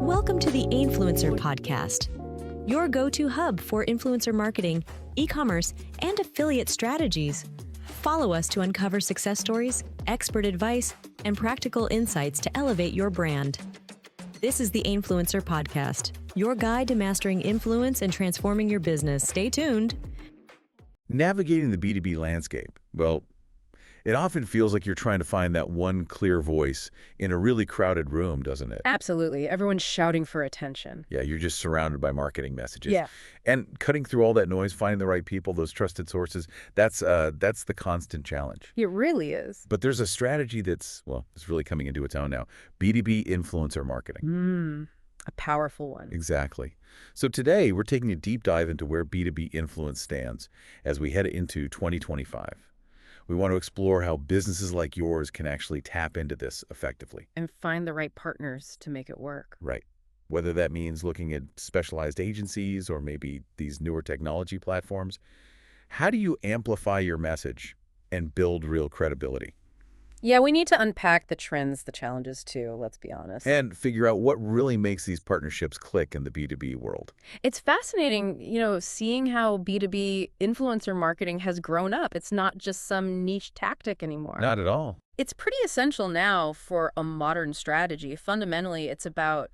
Welcome to the Influencer Podcast, your go-to hub for influencer marketing, e-commerce, and affiliate strategies. Follow us to uncover success stories, expert advice, and practical insights to elevate your brand. This is the Influencer Podcast, your guide to mastering influence and transforming your business. Stay tuned. Navigating the B2B landscape, well, it often feels like you're trying to find that one clear voice in a really crowded room, doesn't it? Absolutely. Everyone's shouting for attention. Yeah, you're just surrounded by marketing messages. Yeah. And cutting through all that noise, finding the right people, those trusted sources, that's the constant challenge. It really is. But there's a strategy that's really coming into its own now. B2B influencer marketing. A powerful one. Exactly. So today, we're taking a deep dive into where B2B influence stands as we head into 2025. We want to explore how businesses like yours can actually tap into this effectively. And find the right partners to make it work. Right. Whether that means looking at specialized agencies or maybe these newer technology platforms. How do you amplify your message and build real credibility? Yeah, we need to unpack the trends, the challenges too, let's be honest. And figure out what really makes these partnerships click in the B2B world. It's fascinating, seeing how B2B influencer marketing has grown up. It's not just some niche tactic anymore. Not at all. It's pretty essential now for a modern strategy. Fundamentally, it's about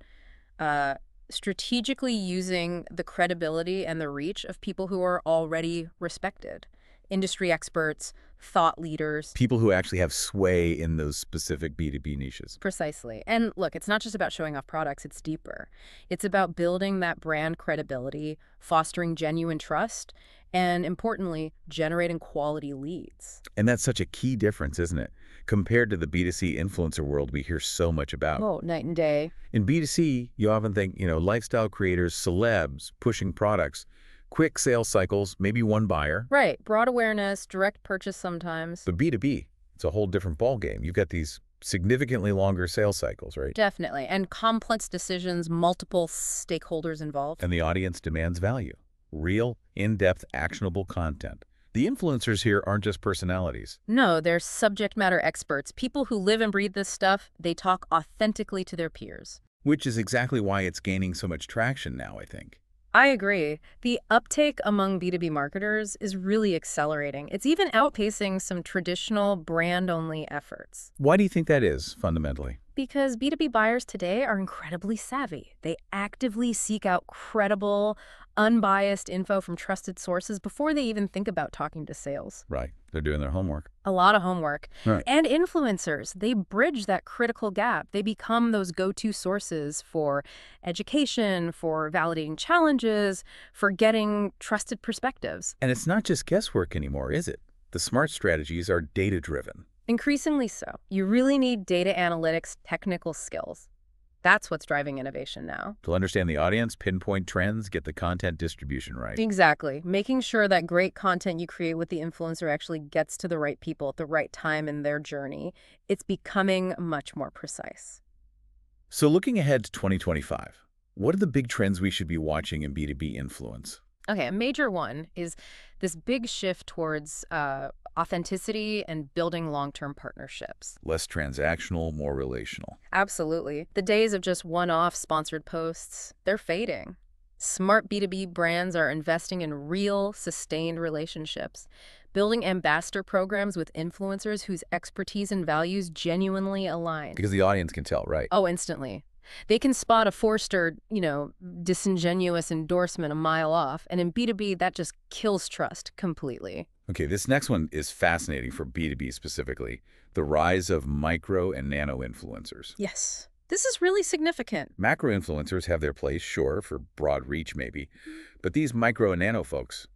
strategically using the credibility and the reach of people who are already respected. Industry experts, thought leaders. People who actually have sway in those specific B2B niches. Precisely. And look, it's not just about showing off products, it's deeper. It's about building that brand credibility, fostering genuine trust, and importantly, generating quality leads. And that's such a key difference, isn't it? Compared to the B2C influencer world we hear so much about. Oh, night and day. In B2C, you often think, lifestyle creators, celebs, pushing products, quick sales cycles, maybe one buyer. Right. Broad awareness, direct purchase sometimes. But B2B, it's a whole different ballgame. You've got these significantly longer sales cycles, right? Definitely. And complex decisions, multiple stakeholders involved. And the audience demands value. Real, in-depth, actionable content. The influencers here aren't just personalities. No, they're subject matter experts. People who live and breathe this stuff, they talk authentically to their peers. Which is exactly why it's gaining so much traction now, I think. I agree. The uptake among B2B marketers is really accelerating. It's even outpacing some traditional brand-only efforts. Why do you think that is, fundamentally? Because B2B buyers today are incredibly savvy. They actively seek out credible, unbiased info from trusted sources before they even think about talking to sales. Right. They're doing their homework. A lot of homework. Right. And influencers, they bridge that critical gap. They become those go-to sources for education, for validating challenges, for getting trusted perspectives. And it's not just guesswork anymore, is it? The smart strategies are data-driven. Increasingly so. You really need data analytics technical skills. That's what's driving innovation now. To understand the audience, pinpoint trends, get the content distribution right. Exactly. Making sure that great content you create with the influencer actually gets to the right people at the right time in their journey. It's becoming much more precise. So looking ahead to 2025, what are the big trends we should be watching in B2B influence? Okay, a major one is this big shift towards authenticity and building long-term partnerships. Less transactional, more relational. Absolutely. The days of just one-off sponsored posts, they're fading. Smart B2B brands are investing in real, sustained relationships, building ambassador programs with influencers whose expertise and values genuinely align. Because the audience can tell, right? Oh, instantly. They can spot a forced, disingenuous endorsement a mile off, and in B2B, that just kills trust completely. Okay, this next one is fascinating for B2B specifically, the rise of micro and nano influencers. Yes. This is really significant. Macro influencers have their place, sure, for broad reach maybe, but these micro and nano folks,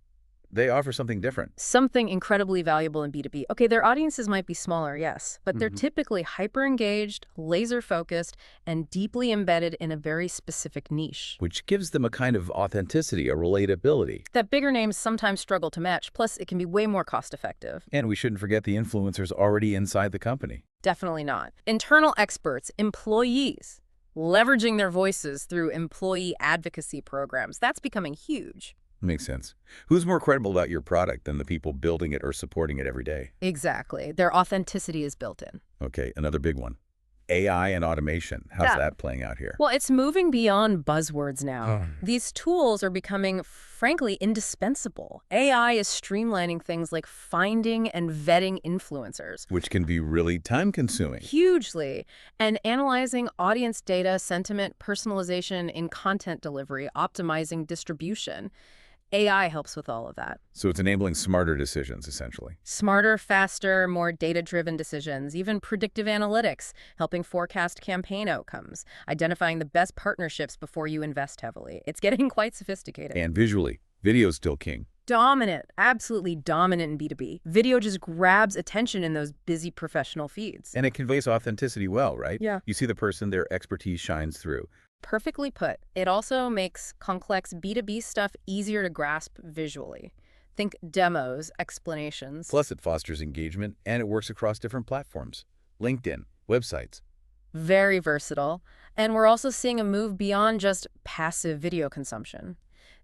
they offer something different. Something incredibly valuable in B2B. Okay, their audiences might be smaller, yes, but they're typically hyper-engaged, laser-focused, and deeply embedded in a very specific niche. Which gives them a kind of authenticity, a relatability. That bigger names sometimes struggle to match, plus it can be way more cost-effective. And we shouldn't forget the influencers already inside the company. Definitely not. Internal experts, employees, leveraging their voices through employee advocacy programs. That's becoming huge. Makes sense. Who's more credible about your product than the people building it or supporting it every day? Exactly. Their authenticity is built in. Okay, another big one. AI and automation, how's Yeah. that playing out here? Well, it's moving beyond buzzwords now. Oh. These tools are becoming, frankly, indispensable. AI is streamlining things like finding and vetting influencers. Which can be really time-consuming. Hugely. And analyzing audience data, sentiment, personalization in content delivery, optimizing distribution. AI helps with all of that. So it's enabling smarter decisions, essentially. Smarter, faster, more data-driven decisions, even predictive analytics, helping forecast campaign outcomes, identifying the best partnerships before you invest heavily. It's getting quite sophisticated. And visually, video's still king. Dominant, absolutely dominant in B2B. Video just grabs attention in those busy professional feeds. And it conveys authenticity well, right? Yeah. You see the person, their expertise shines through. Perfectly put. It also makes complex B2B stuff easier to grasp visually. Think demos, explanations. Plus, it fosters engagement, and it works across different platforms. LinkedIn, websites. Very versatile. And we're also seeing a move beyond just passive video consumption.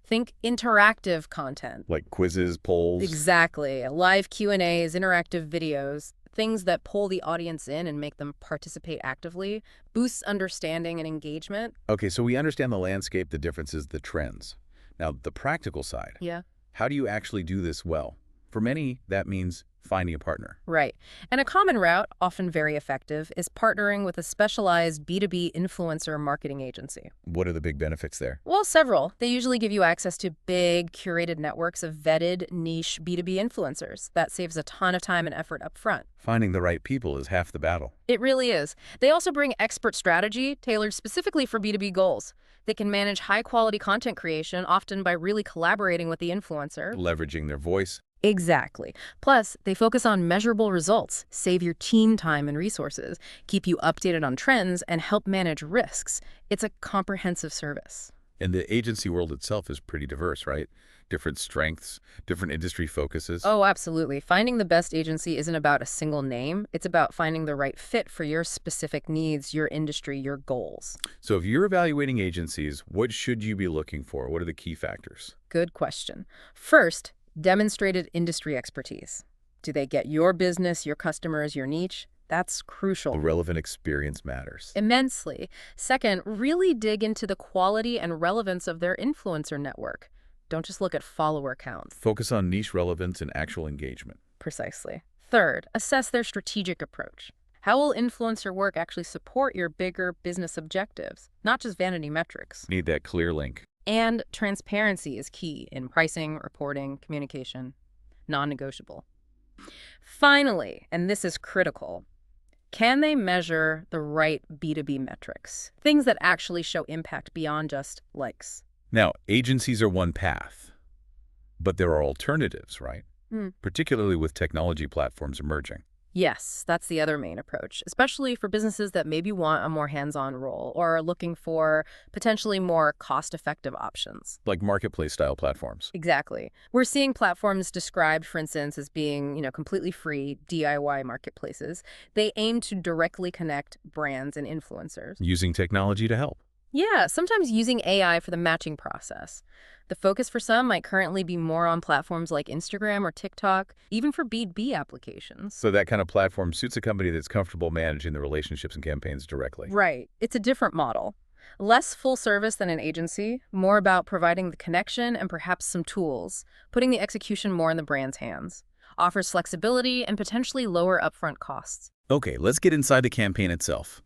Think interactive content. Like quizzes, polls. Exactly. Live Q&As, interactive videos, things that pull the audience in and make them participate actively, boosts understanding and engagement. Okay, so we understand the landscape, the differences, the trends. Now, the practical side. Yeah. How do you actually do this well? For many, that means finding a partner. Right. And a common route, often very effective, is partnering with a specialized B2B influencer marketing agency. What are the big benefits there? Well, several. They usually give you access to big, curated networks of vetted, niche B2B influencers. That saves a ton of time and effort up front. Finding the right people is half the battle. It really is. They also bring expert strategy tailored specifically for B2B goals. They can manage high-quality content creation, often by really collaborating with the influencer. Leveraging their voice. Exactly. Plus, they focus on measurable results, save your team time and resources, keep you updated on trends, and help manage risks. It's a comprehensive service. And the agency world itself is pretty diverse, right? Different strengths, different industry focuses. Oh, absolutely. Finding the best agency isn't about a single name. It's about finding the right fit for your specific needs, your industry, your goals. So if you're evaluating agencies, what should you be looking for? What are the key factors? Good question. First, demonstrated industry expertise. Do they get your business, your customers, your niche? That's crucial. A relevant experience matters. Immensely. Second, really dig into the quality and relevance of their influencer network. Don't just look at follower counts. Focus on niche relevance and actual engagement. Precisely. Third, assess their strategic approach. How will influencer work actually support your bigger business objectives, not just vanity metrics? Need that clear link. And transparency is key in pricing, reporting, communication. Non-negotiable. Finally, and this is critical, can they measure the right B2B metrics? Things that actually show impact beyond just likes. Now, agencies are one path, but there are alternatives, right? Particularly with technology platforms emerging. Yes, that's the other main approach, especially for businesses that maybe want a more hands-on role or are looking for potentially more cost-effective options. Like marketplace-style platforms. Exactly. We're seeing platforms described, for instance, as being, completely free DIY marketplaces. They aim to directly connect brands and influencers. Using technology to help. Yeah, sometimes using AI for the matching process. The focus for some might currently be more on platforms like Instagram or TikTok, even for B2B applications. So that kind of platform suits a company that's comfortable managing the relationships and campaigns directly. Right. It's a different model. Less full service than an agency, more about providing the connection and perhaps some tools, putting the execution more in the brand's hands. Offers flexibility and potentially lower upfront costs. Okay, let's get inside the campaign itself.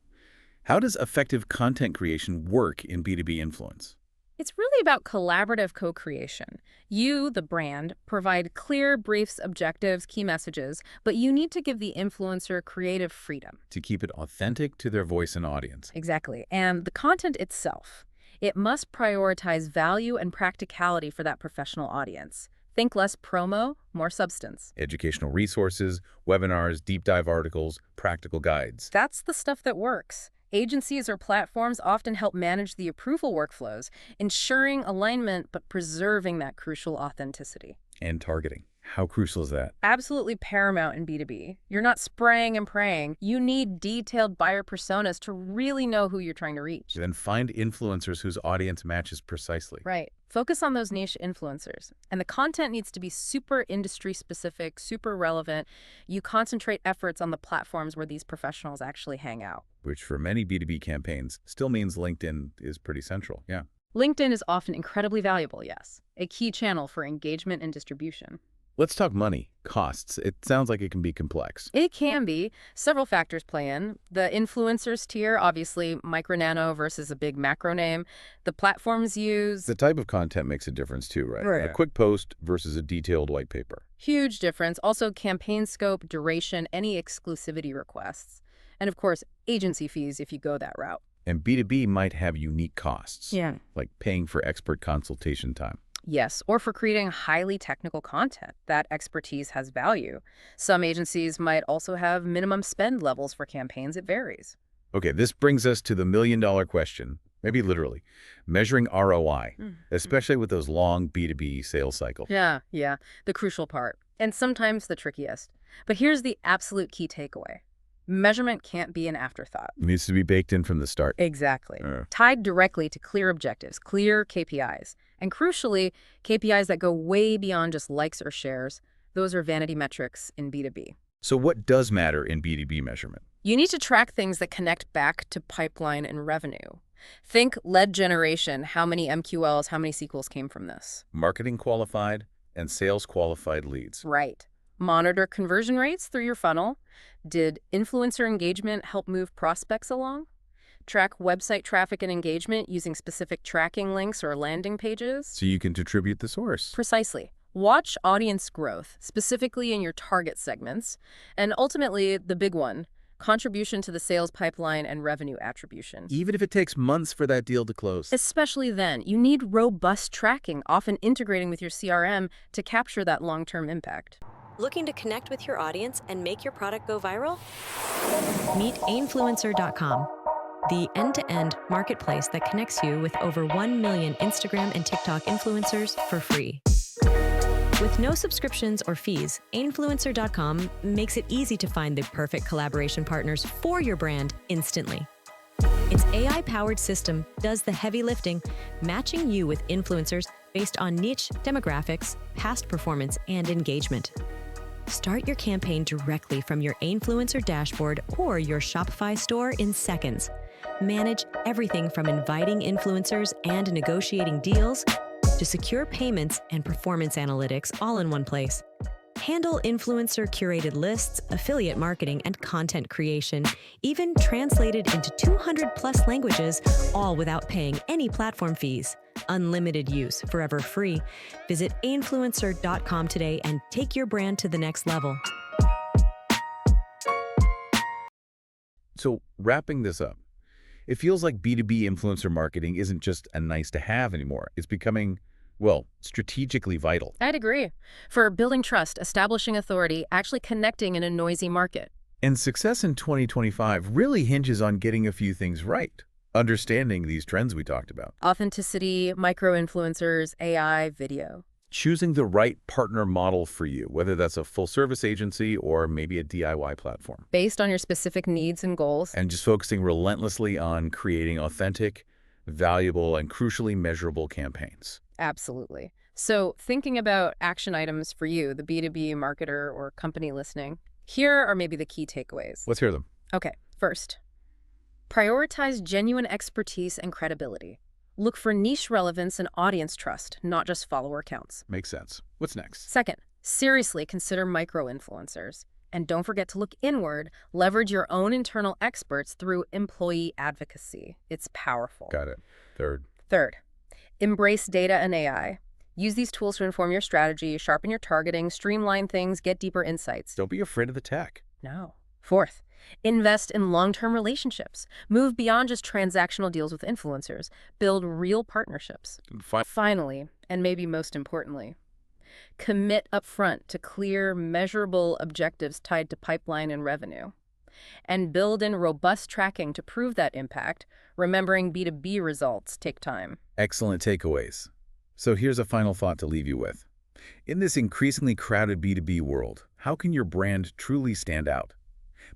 How does effective content creation work in B2B influence? It's really about collaborative co-creation. You, the brand, provide clear briefs, objectives, key messages, but you need to give the influencer creative freedom. To keep it authentic to their voice and audience. Exactly. And the content itself, it must prioritize value and practicality for that professional audience. Think less promo, more substance. Educational resources, webinars, deep dive articles, practical guides. That's the stuff that works. Agencies or platforms often help manage the approval workflows, ensuring alignment but preserving that crucial authenticity. And targeting. How crucial is that? Absolutely paramount in B2B. You're not spraying and praying. You need detailed buyer personas to really know who you're trying to reach. Then find influencers whose audience matches precisely. Right. Focus on those niche influencers. And the content needs to be super industry specific, super relevant. You concentrate efforts on the platforms where these professionals actually hang out. Which for many B2B campaigns still means LinkedIn is pretty central. Yeah. LinkedIn is often incredibly valuable, yes. A key channel for engagement and distribution. Let's talk money, costs. It sounds like it can be complex. It can be. Several factors play in. The influencers tier, obviously micro nano versus a big macro name. The platforms used. The type of content makes a difference too, right? Right. A quick post versus a detailed white paper. Huge difference. Also campaign scope, duration, any exclusivity requests. And of course, agency fees if you go that route. And B2B might have unique costs. Yeah. Like paying for expert consultation time. Yes, or for creating highly technical content. That expertise has value. Some agencies might also have minimum spend levels for campaigns. It varies. Okay, this brings us to the million-dollar question, maybe literally, measuring ROI, especially with those long B2B sales cycles. Yeah, the crucial part, and sometimes the trickiest. But here's the absolute key takeaway. Measurement can't be an afterthought. It needs to be baked in from the start. Exactly. Tied directly to clear objectives, clear KPIs. And crucially, KPIs that go way beyond just likes or shares. Those are vanity metrics in B2B. So what does matter in B2B measurement? You need to track things that connect back to pipeline and revenue. Think lead generation, how many MQLs, how many SQLs came from this? Marketing qualified and sales qualified leads. Right. Monitor conversion rates through your funnel. Did influencer engagement help move prospects along? Track website traffic and engagement using specific tracking links or landing pages. So you can attribute the source. Precisely. Watch audience growth, specifically in your target segments. And ultimately, the big one, contribution to the sales pipeline and revenue attribution. Even if it takes months for that deal to close. Especially then, you need robust tracking, often integrating with your CRM to capture that long-term impact. Looking to connect with your audience and make your product go viral? Meet Ainfluencer.com, the end-to-end marketplace that connects you with over 1 million Instagram and TikTok influencers for free. With no subscriptions or fees, Ainfluencer.com makes it easy to find the perfect collaboration partners for your brand instantly. Its AI-powered system does the heavy lifting, matching you with influencers based on niche demographics, past performance, and engagement. Start your campaign directly from your Ainfluencer dashboard or your Shopify store in seconds. Manage everything from inviting influencers and negotiating deals to secure payments and performance analytics all in one place. Handle influencer-curated lists, affiliate marketing, and content creation, even translated into 200+ languages, all without paying any platform fees. Unlimited use, forever free. Visit Ainfluencer.com today and take your brand to the next level. So wrapping this up, it feels like B2B influencer marketing isn't just a nice to have anymore. It's becoming, well, strategically vital. I'd agree. For building trust, establishing authority, actually connecting in a noisy market. And success in 2025 really hinges on getting a few things right. Understanding these trends we talked about. Authenticity, micro-influencers, AI, video. Choosing the right partner model for you, whether that's a full-service agency or maybe a DIY platform. Based on your specific needs and goals. And just focusing relentlessly on creating authentic, valuable, and crucially measurable campaigns. Absolutely. So thinking about action items for you, the B2B marketer or company listening, here are maybe the key takeaways. Let's hear them. Okay, first, prioritize genuine expertise and credibility. Look for niche relevance and audience trust, not just follower counts. Makes sense. What's next? Second, seriously consider micro-influencers. And don't forget to look inward, leverage your own internal experts through employee advocacy. It's powerful. Got it. Third, embrace data and AI. Use these tools to inform your strategy, sharpen your targeting, streamline things, get deeper insights. Don't be afraid of the tech. No. Fourth, invest in long-term relationships. Move beyond just transactional deals with influencers. Build real partnerships. Finally, and maybe most importantly, commit upfront to clear, measurable objectives tied to pipeline and revenue. And build in robust tracking to prove that impact, remembering B2B results take time. Excellent takeaways. So here's a final thought to leave you with. In this increasingly crowded B2B world, how can your brand truly stand out?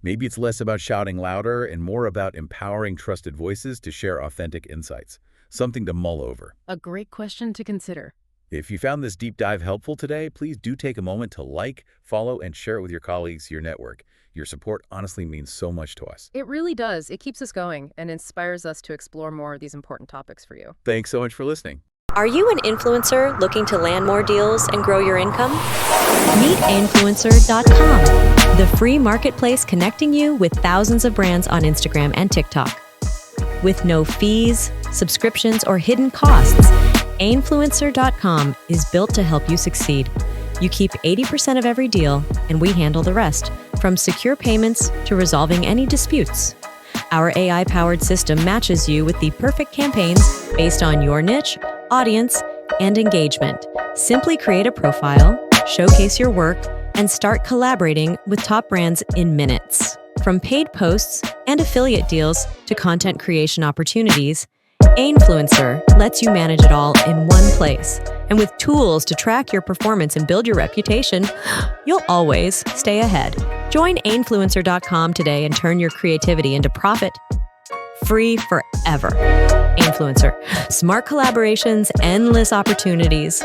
Maybe it's less about shouting louder and more about empowering trusted voices to share authentic insights. Something to mull over. A great question to consider. If you found this deep dive helpful today, please do take a moment to like, follow, and share it with your colleagues, your network. Your support honestly means so much to us. It really does. It keeps us going and inspires us to explore more of these important topics for you. Thanks so much for listening. Are you an influencer looking to land more deals and grow your income? Meet Ainfluencer.com, the free marketplace connecting you with thousands of brands on Instagram and TikTok. With no fees, subscriptions, or hidden costs, Ainfluencer.com is built to help you succeed. You keep 80% of every deal, and we handle the rest, from secure payments to resolving any disputes. Our AI-powered system matches you with the perfect campaigns based on your niche, audience, and engagement. Simply create a profile, showcase your work, and start collaborating with top brands in minutes. From paid posts and affiliate deals to content creation opportunities, Ainfluencer lets you manage it all in one place. And with tools to track your performance and build your reputation, you'll always stay ahead. Join Ainfluencer.com today and turn your creativity into profit free forever. Ainfluencer. Smart collaborations, endless opportunities.